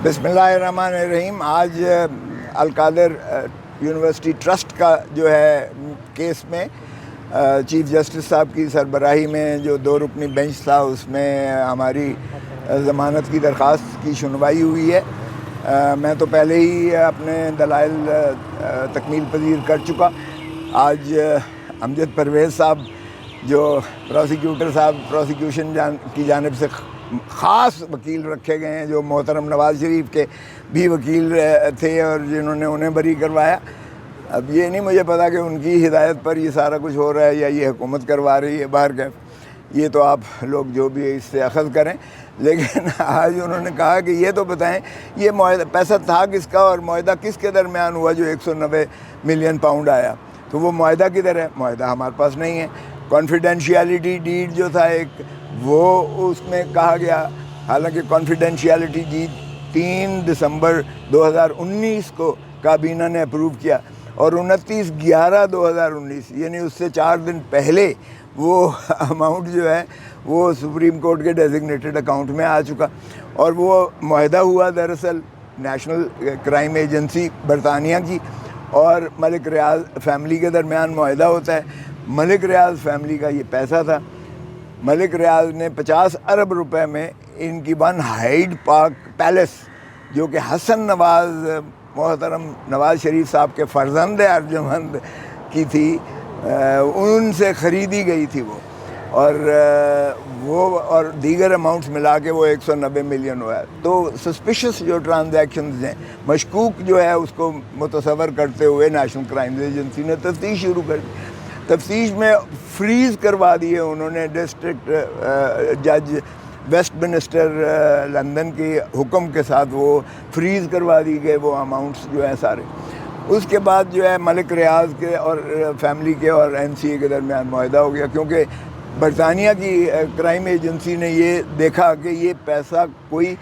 بسم اللہ الرحمن الرحیم. آج القادر یونیورسٹی ٹرسٹ کا جو ہے کیس میں چیف جسٹس صاحب کی سربراہی میں جو 2 رکنی بینچ تھا اس میں ہماری ضمانت کی درخواست کی سنوائی ہوئی ہے. میں تو پہلے ہی اپنے دلائل تکمیل پذیر کر چکا. آج امجد پرویز صاحب جو پروسیکیوٹر صاحب پروسیکیوشن کی جانب سے خاص وکیل رکھے گئے ہیں، جو محترم نواز شریف کے بھی وکیل تھے اور جنہوں نے انہیں بری کروایا. اب یہ نہیں مجھے پتا کہ ان کی ہدایت پر یہ سارا کچھ ہو رہا ہے یا یہ حکومت کروا رہی ہے. باہر کے یہ تو آپ لوگ جو بھی اس سے اخذ کریں، لیکن آج انہوں نے کہا کہ یہ تو بتائیں یہ معاہدہ پیسہ تھا کس کا اور معاہدہ کس کے درمیان ہوا جو 190 ملین پاؤنڈ آیا. تو وہ معاہدہ کدھر ہے؟ معاہدہ ہمارے پاس نہیں ہے. کانفیڈینشیلٹی ڈیڈ جو تھا ایک، وہ اس میں کہا گیا، حالانکہ کانفیڈینشیلٹی ڈیڈ 3 دسمبر 2019 کو کابینہ نے اپروو کیا اور 29/11/2019 یعنی اس سے 4 دن پہلے وہ اماؤنٹ جو ہے وہ سپریم کورٹ کے ڈیزگنیٹڈ اکاؤنٹ میں آ چکا. اور وہ معاہدہ ہوا دراصل نیشنل کرائم ایجنسی برطانیہ کی اور ملک ریاض فیملی کے درمیان معاہدہ ہوتا ہے. ملک ریاض فیملی کا یہ پیسہ تھا. ملک ریاض نے 50 ارب روپے میں ان کی 1 ہائیڈ پارک پیلس، جو کہ حسن نواز محترم نواز شریف صاحب کے فرزند ارجمند کی تھی، ان سے خریدی گئی تھی وہ اور دیگر اماؤنٹس ملا کے وہ 190 ملین ہوا ہے. تو سسپیشس جو ٹرانزیکشنز ہیں، مشکوک جو ہے اس کو متصور کرتے ہوئے نیشنل کرائم ایجنسی نے تفتیش شروع کر دی. تفتیش میں فریز کروا دیے انہوں نے. ڈسٹرکٹ جج ویسٹ منسٹر لندن کے حکم کے ساتھ وہ فریز کروا دی گئے وہ اماؤنٹس جو ہیں سارے. اس کے بعد جو ہے ملک ریاض کے اور فیملی کے اور NCA کے درمیان معاہدہ ہو گیا، کیونکہ برطانیہ کی کرائم ایجنسی نے یہ دیکھا کہ یہ پیسہ کوئی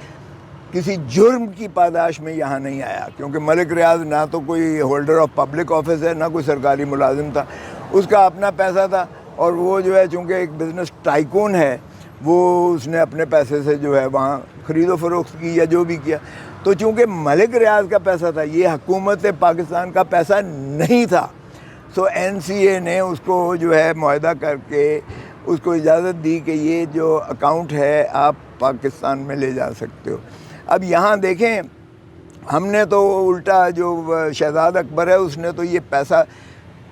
کسی جرم کی پاداش میں یہاں نہیں آیا، کیونکہ ملک ریاض نہ تو کوئی ہولڈر آف پبلک آفس ہے، نہ کوئی سرکاری ملازم تھا. اس کا اپنا پیسہ تھا اور وہ جو ہے چونکہ ایک بزنس ٹائکون ہے، وہ اس نے اپنے پیسے سے جو ہے وہاں خرید و فروخت کی یا جو بھی کیا. تو چونکہ ملک ریاض کا پیسہ تھا، یہ حکومت پاکستان کا پیسہ نہیں تھا، سو NCA نے اس کو جو ہے معاہدہ کر کے اس کو اجازت دی کہ یہ جو اکاؤنٹ ہے آپ پاکستان میں لے جا سکتے ہو. اب یہاں دیکھیں، ہم نے تو الٹا جو شہزاد اکبر ہے اس نے تو یہ پیسہ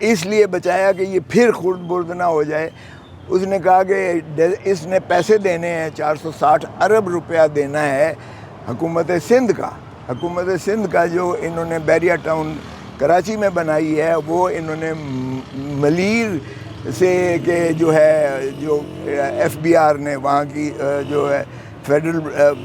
اس لیے بچایا کہ یہ پھر خرد برد نہ ہو جائے. اس نے کہا کہ اس نے پیسے دینے ہیں، 460 ارب روپیہ دینا ہے حکومت سندھ کا. حکومت سندھ کا جو انہوں نے بیریا ٹاؤن کراچی میں بنائی ہے، وہ انہوں نے ملیر سے کہ جو ہے جو FBR نے وہاں کی جو ہے فیڈرل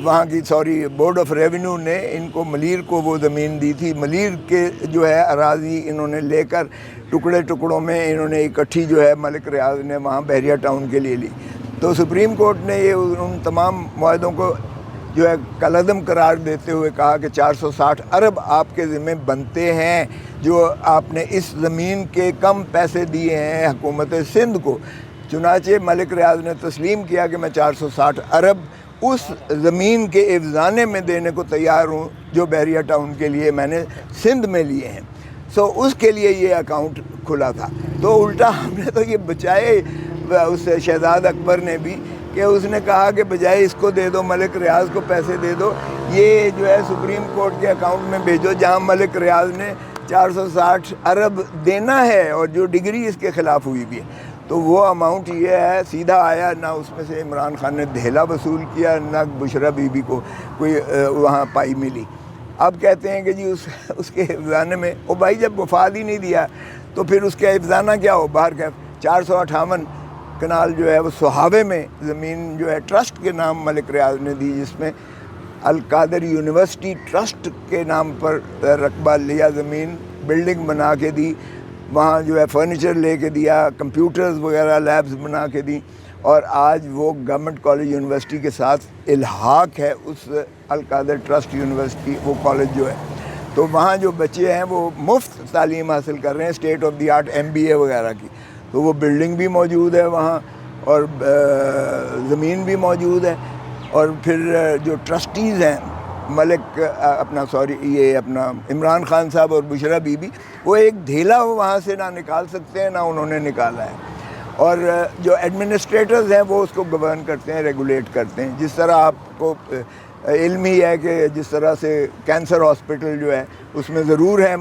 وہاں کی بورڈ آف ریونیو نے ان کو ملیر کو وہ زمین دی تھی. ملیر کے جو ہے اراضی انہوں نے لے کر ٹکڑوں میں انہوں نے اکٹھی جو ہے ملک ریاض نے وہاں بحریہ ٹاؤن کے لیے لی. تو سپریم کورٹ نے یہ ان تمام معاہدوں کو جو ہے کالعدم قرار دیتے ہوئے کہا کہ 460 ارب آپ کے ذمہ بنتے ہیں جو آپ نے اس زمین کے کم پیسے دیے ہیں حکومت سندھ کو. چنانچہ ملک ریاض نے تسلیم کیا کہ میں 460 ارب اس زمین کے افزانے میں دینے کو تیار ہوں جو بحریہ ٹاؤن کے لیے میں نے سندھ میں لیے ہیں. سو اس کے لیے یہ اکاؤنٹ کھلا تھا. تو الٹا ہم نے تو یہ بچائے اس شہزاد اکبر نے بھی، کہ اس نے کہا کہ بجائے اس کو دے دو، ملک ریاض کو پیسے دے دو، یہ جو ہے سپریم کورٹ کے اکاؤنٹ میں بھیجو جہاں ملک ریاض نے 460 ارب دینا ہے اور جو ڈگری اس کے خلاف ہوئی بھی ہے. تو وہ اماؤنٹ یہ ہے سیدھا آیا، نہ اس میں سے عمران خان نے دہلا وصول کیا، نہ بشرا بی بی کو کوئی وہاں پائی ملی. اب کہتے ہیں کہ جی اس کے افزانے میں، او بھائی جب مفاد ہی نہیں دیا تو پھر اس کا افزانہ کیا ہو؟ باہر کا 458 کنال جو ہے وہ سہاوے میں زمین جو ہے ٹرسٹ کے نام ملک ریاض نے دی، جس میں القادر یونیورسٹی ٹرسٹ کے نام پر رقبہ لیا، زمین بلڈنگ بنا کے دی، وہاں جو ہے فرنیچر لے کے دیا، کمپیوٹرز وغیرہ لیبز بنا کے دی. اور آج وہ گورنمنٹ کالج یونیورسٹی کے ساتھ الحاق ہے اس القادر ٹرسٹ یونیورسٹی وہ کالج جو ہے. تو وہاں جو بچے ہیں وہ مفت تعلیم حاصل کر رہے ہیں، state of the art MBA وغیرہ کی. تو وہ بلڈنگ بھی موجود ہے وہاں اور زمین بھی موجود ہے. اور پھر جو ٹرسٹیز ہیں ملک اپنا سوری یہ اپنا عمران خان صاحب اور بشرا بی بی وہ ایک دھیلا وہاں سے نہ نکال سکتے ہیں نہ انہوں نے نکالا ہے. اور جو ایڈمنسٹریٹرز ہیں وہ اس کو گورن کرتے ہیں, ریگولیٹ کرتے ہیں. جس طرح آپ کو علم ہی ہے کہ جس طرح سے کینسر ہاسپٹل جو ہے اس میں ضرور ہے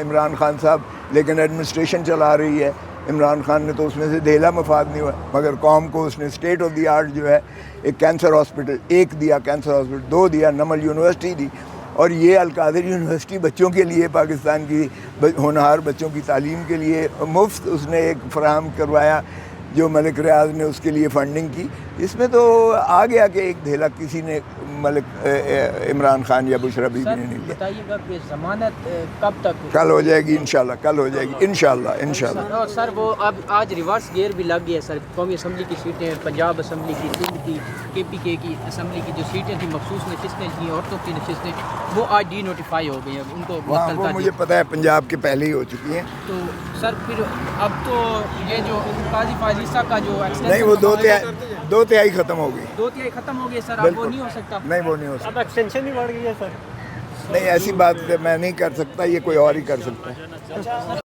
عمران خان صاحب, لیکن ایڈمنسٹریشن چلا رہی ہے عمران خان نے, تو اس میں سے دھیلا مفاد نہیں ہوا, مگر قوم کو اس نے اسٹیٹ آف دی آرٹ جو ہے ایک کینسر ہاسپٹل ایک دیا, کینسر ہاسپٹل دو دیا, نمل یونیورسٹی دی, اور یہ القادری یونیورسٹی بچوں کے لیے, پاکستان کی ہونہار بچوں کی تعلیم کے لیے مفت اس نے ایک فراہم کروایا جو ملک ریاض نے اس کے لیے فنڈنگ کی. اس میں تو آ گیا کہ ایک دھیلا کسی نے ملک عمران خان یا بشرا بی بی نے نہیں لیا. بتائیے گا کہ ضمانت کب تک؟ کل ہو جائے گی انشاءاللہ, کل ہو جائے گی انشاءاللہ. اور سر وہ اب آج ریورس گیئر بھی لگ گیا سر. قومی اسمبلی کی سیٹیں, پنجاب اسمبلی کی, سندھ کی, کے پی کے کی اسمبلی کی جو سیٹیں تھیں, مخصوص نشستیں تھیں, عورتوں کی نشستیں, وہ آج ڈی نوٹیفائی ہو گئی ہیں, ان کو معطل وہ کر مجھے دیا. پتہ ہے پنجاب کے پہلے ہی ہو چکی ہیں. تو سر پھر اب تو یہ جو قاضی فائزہ کا جو نہیں وہ دو تہائی ختم ہو گئی, 2/3 ختم ہو گئی سر, اب وہ نہیں ہو سکتا. نہیں وہ نہیں ہو سکتا. اب ایکسٹینشن بھی بڑھ گئی ہے سر. نہیں ایسی بات میں نہیں کر سکتا, یہ کوئی اور ہی کر سکتا ہے.